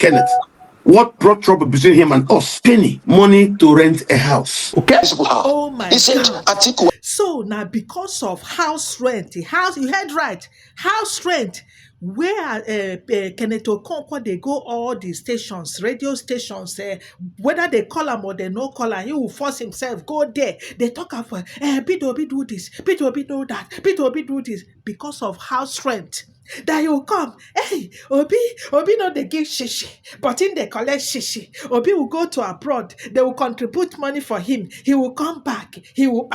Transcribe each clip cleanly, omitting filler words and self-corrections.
Kenneth, what brought trouble between him and us? Penny, money to rent a house. Okay? Oh my He said, God. Atiku. So now because of house rent, you heard right, house rent, where Kenneth Okonkwo, they go all the stations, radio stations, whether they call him or they no call him, he will force himself, go there. They talk about, Peter Obi do this, Peter Obi do that, Peter Obi do this, because of house rent. That he will come, hey, Obi no they give shishi, but in they collect shishi. Obi will go to abroad, they will contribute money for him. He will come back, he will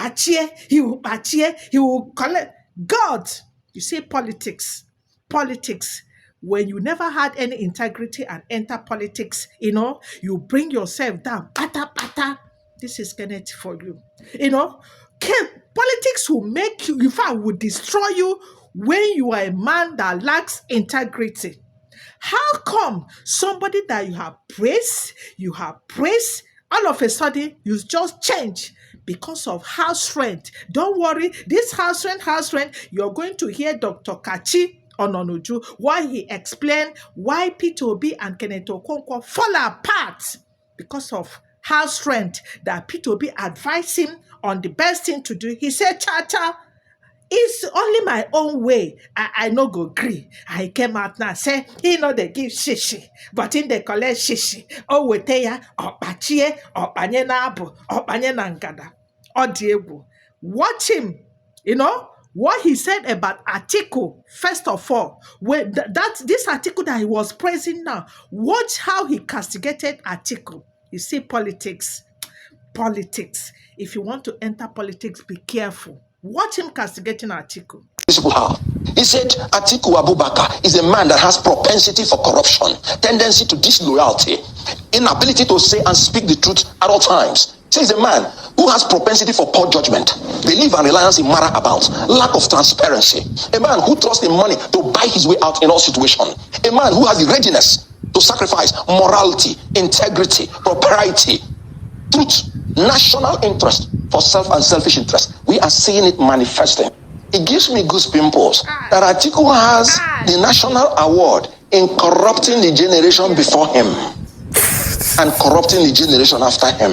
he will collect. God, you see politics. When you never had any integrity and enter politics, you bring yourself down. Pata pata. This is Kenneth for you. Politics will make you, in fact, will destroy you when you are a man that lacks integrity. How come somebody that you have praised, all of a sudden you just change because of house rent? Don't worry, this house rent, you're going to hear Dr. Kachi Ononuju, why he explained why Peter Obi and Kenneth Okonkwo fall apart because of house rent, that Peter Obi advised him on the best thing to do. He said, Cha, it's only my own way. I no go gree. I came out now say he no they give shishi, but in they collect shishi. Oh weteya opachie opanye na abu opanye na ngada. Odiegu. Watch him. What he said about Atiku. First of all, when this article that he was praising now, watch how he castigated Atiku. You see politics. If you want to enter politics, be careful. Watch him castigating Atiku. He said Atiku Abubakar is a man that has propensity for corruption, tendency to disloyalty, inability to say and speak the truth at all times. He is a man who has propensity for poor judgment, belief and reliance in matter about, lack of transparency, a man who trusts in money to buy his way out in all situations, a man who has the readiness to sacrifice morality, integrity, propriety, truth, national interest for self and selfish interest. We are seeing it manifesting. It gives me goose pimples that Atiku has the national award in corrupting the generation before him and corrupting the generation after him.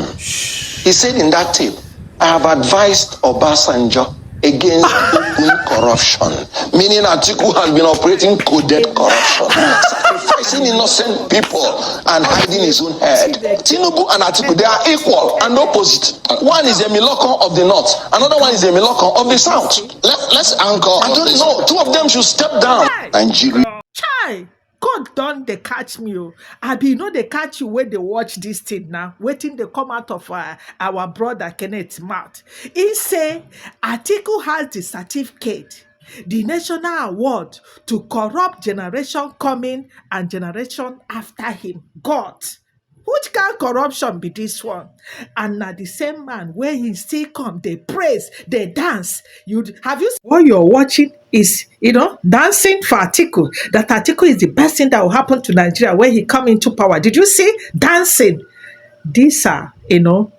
He said in that tape, I have advised Obasanjo against open corruption, meaning Atiku has been operating coded corruption, sacrificing innocent people and hiding his own head. Tinubu and Atiku, they are equal and opposite. One is a Miloko of the north, another one is a Miloko of the south. Let's anchor. I don't know. Two of them should step down. Nigeria. Chai! God don't they catch me. They catch you when they watch this thing now. Waiting they come out of our brother Kenneth's mouth. He say Atiku has the certificate, the national award to corrupt generation coming and generation after him. God, which kind of corruption be this one? And now the same man where he still come, they praise, they dance. Have you seen what you're watching is dancing for Atiku? That Atiku is the best thing that will happen to Nigeria when he come into power. Did you see dancing? These are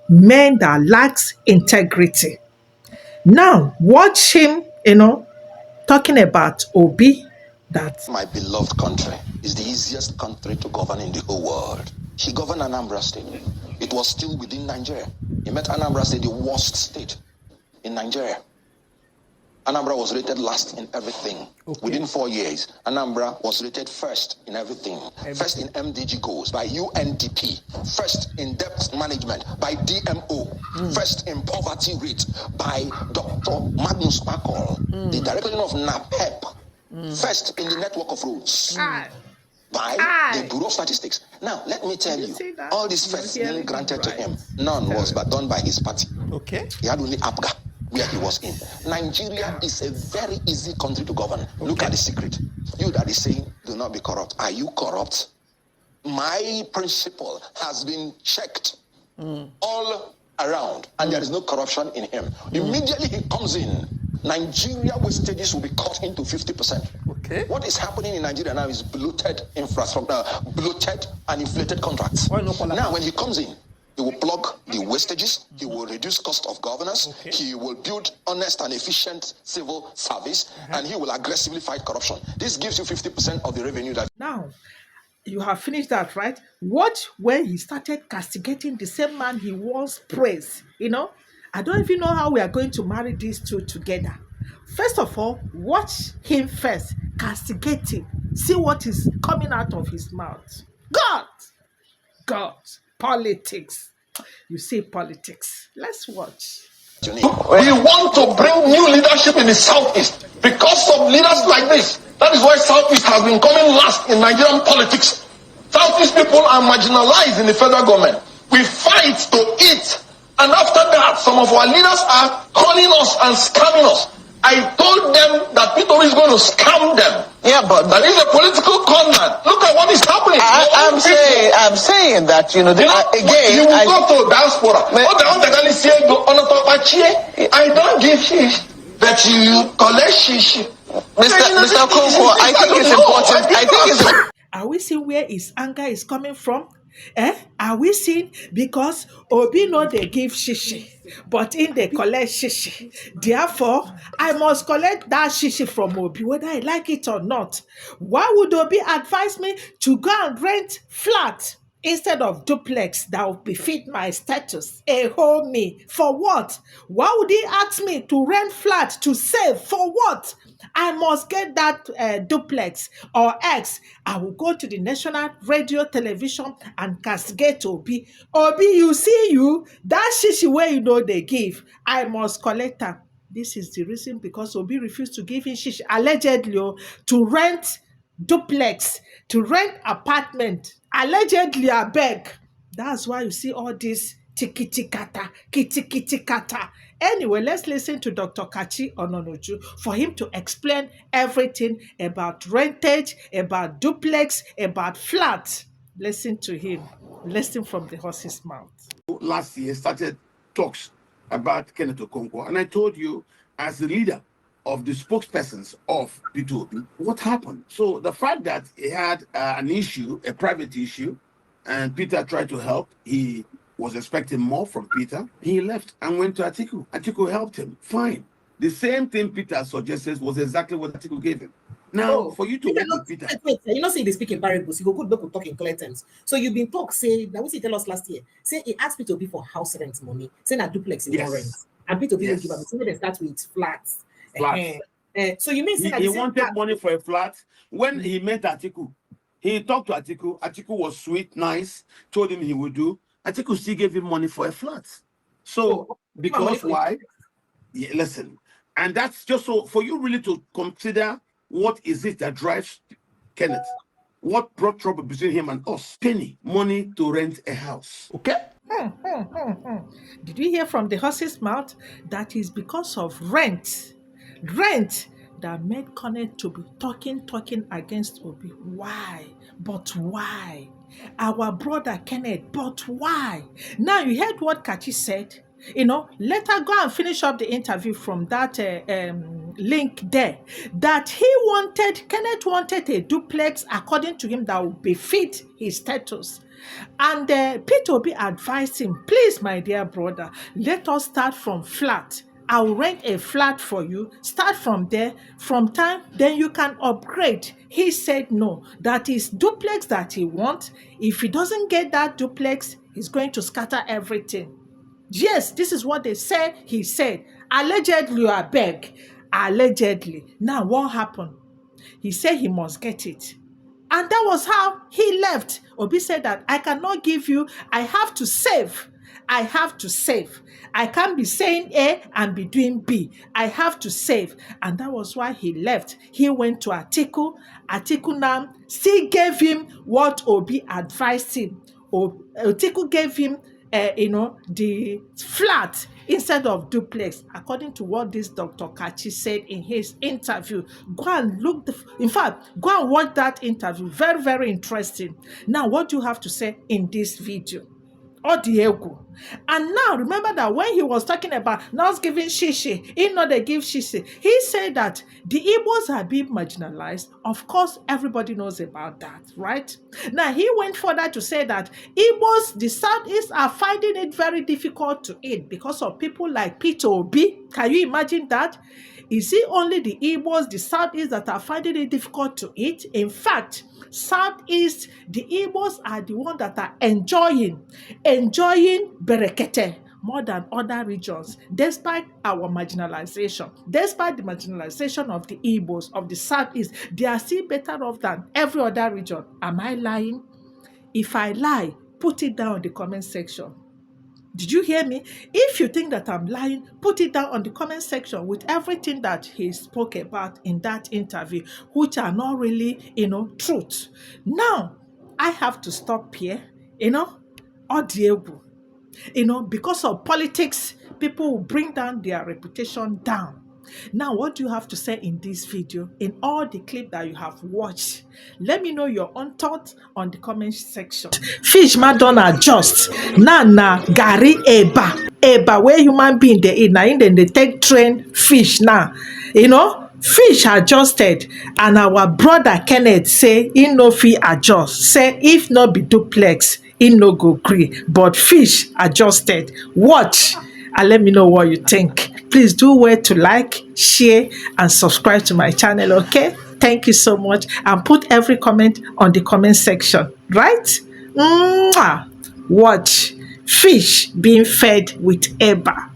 men that lacks integrity. Now watch him talking about Obi. That my beloved country is the easiest country to govern in the whole world. He governed Anambra State. It was still within Nigeria. He met Anambra State, the worst state in Nigeria. Anambra was rated last in everything. Okay. Within 4 years, Anambra was rated first in everything. First in MDG goals by UNDP. First in debt management by DMO. First in poverty rate by Dr. Magnus Pakol, the director of NAPEP. First in the network of roads by the Bureau of Statistics. Now, let me tell you, all this first being granted to him, none was but done by his party. Okay. He had only APGA where he was in. Nigeria is a very easy country to govern. Okay. Look at the secret. You that is saying, do not be corrupt. Are you corrupt? My principle has been checked all around, and there is no corruption in him. Immediately he comes in, Nigeria wastages will be cut into 50%. Okay. What is happening in Nigeria now is bloated infrastructure, bloated and inflated contracts. Now, when he comes in, he will plug the wastages, he will reduce cost of governance, he will build honest and efficient civil service, and he will aggressively fight corruption. This gives you 50% of the revenue that... Now, You have finished that, right? Watch when he started castigating the same man he once praised. I don't even know how we are going to marry these two together. First of all, watch him first, castigate him, see what is coming out of his mouth. God, politics. You see politics. Let's watch. We want to bring new leadership in the Southeast because of leaders like this. That is why Southeast has been coming last in Nigerian politics. Southeast people are marginalized in the federal government. We fight to eat. And after that, some of our leaders are calling us and scamming us. I told them that Peter Obi is going to scam them. Yeah, but that is a political con man. Look at what is happening. I'm saying that again. You will go to diaspora. I don't give shish, but you collect shish. Mr. Okonkwo, I think it's important. I think it's. Are we seeing where his anger is coming from? Are we seeing because Obi no they give shishi, but in they collect shishi. Therefore, I must collect that shishi from Obi, whether I like it or not. Why would Obi advise me to go and rent flat instead of duplex that will befit my status? A whole me. For what? Why would he ask me to rent flat to save? For what? I must get that duplex or X. I will go to the national radio, television and castigate Obi. Obi, you see you, that shishi where they give, I must collect her. This is the reason because Obi refused to give him shishi, allegedly, to rent duplex, to rent apartment. Allegedly, I beg. That's why you see all this tiki-tikata, kitty-kitty-kata. Anyway, let's listen to Dr. Kachi Ononuju for him to explain everything about rentage, about duplex, about flat. Listen to him. Listen from the horse's mouth. Last year started talks about Kenneth Okonkwo, and I told you, as the leader of the spokespersons of Peter Obi, what happened. So the fact that he had an issue, a private issue, and Peter tried to help, he was expecting more from Peter. He left and went to Atiku. Atiku helped him. Fine. The same thing Peter suggested was exactly what Atiku gave him. Now, for you to work with Peter. Wait, say they speak in parables. You go good, look, talk in clear terms. So you've been talk, say, now what you tell us last year? Say he asked Peter Obi for house rent money, saying a duplex in rent. And Peter Obi will give him, so they start with flats. So you mean he wanted money for a flat when he met Atiku. He talked to Atiku. Atiku was sweet, nice, told him he would do. Atiku still gave him money for a flat. So, because why? Yeah, listen, and that's just so for you really to consider what is it that drives Kenneth. What brought trouble between him and us? Penny, money to rent a house. Okay? Did you hear from the horse's mouth that is because of rent? Rent that made Kenneth to be talking against Obi. Why? But why? Our brother Kenneth, but why? Now you heard what Kachi said. Let her go and finish up the interview from that link there. That Kenneth wanted a duplex according to him that would befit his status. And Peter Obi advised him, please, my dear brother, let us start from flat. I'll rent a flat for you. Start from there. From time, then you can upgrade. He said no. That is duplex that he wants. If he doesn't get that duplex, he's going to scatter everything. Yes, this is what they said. He said, allegedly, I beg. Allegedly. Now, what happened? He said he must get it. And that was how he left. Obi said that I cannot give you. I have to save. I have to save. I can't be saying A and be doing B. I have to save. And that was why he left. He went to Atiku. Atiku now still gave him what Obi advised him. Atiku gave him the flat instead of duplex, according to what this Dr. Kachi said in his interview. Go and look, in fact, go and watch that interview. Very, very interesting. Now, what do you have to say in this video? Odiego. And now remember that when he was talking about not giving shishi, they give shishi, he said that the Igbos are being marginalized. Of course, everybody knows about that, right? Now he went further to say that Igbos, the Southeast, are finding it very difficult to eat because of people like Peter Obi. Can you imagine that? Is it only the Igbos, the Southeast that are finding it difficult to eat? In fact, Southeast, the Igbos are the ones that are enjoying berekete more than other regions, despite our marginalization, despite the marginalization of the Igbos, of the Southeast, they are still better off than every other region. Am I lying? If I lie, put it down in the comment section. Did you hear me? If you think that I'm lying, put it down on the comment section with everything that he spoke about in that interview, which are not really, truth. Now, I have to stop here, Odiegu. Because of politics, people will bring down their reputation down. Now, what do you have to say in this video, in all the clip that you have watched? Let me know your own thoughts on the comment section. Fish ma don adjust. Na gari eba where human being dey eat. Na in dem dey take train fish now. Fish adjusted, and our brother Kenneth say he no fit adjust. Say if no be duplex, he no go gree. But fish adjusted. Watch and let me know what you think. Please do well to like, share, and subscribe to my channel, okay? Thank you so much. And put every comment on the comment section, right? Mwah! Watch fish being fed with eba.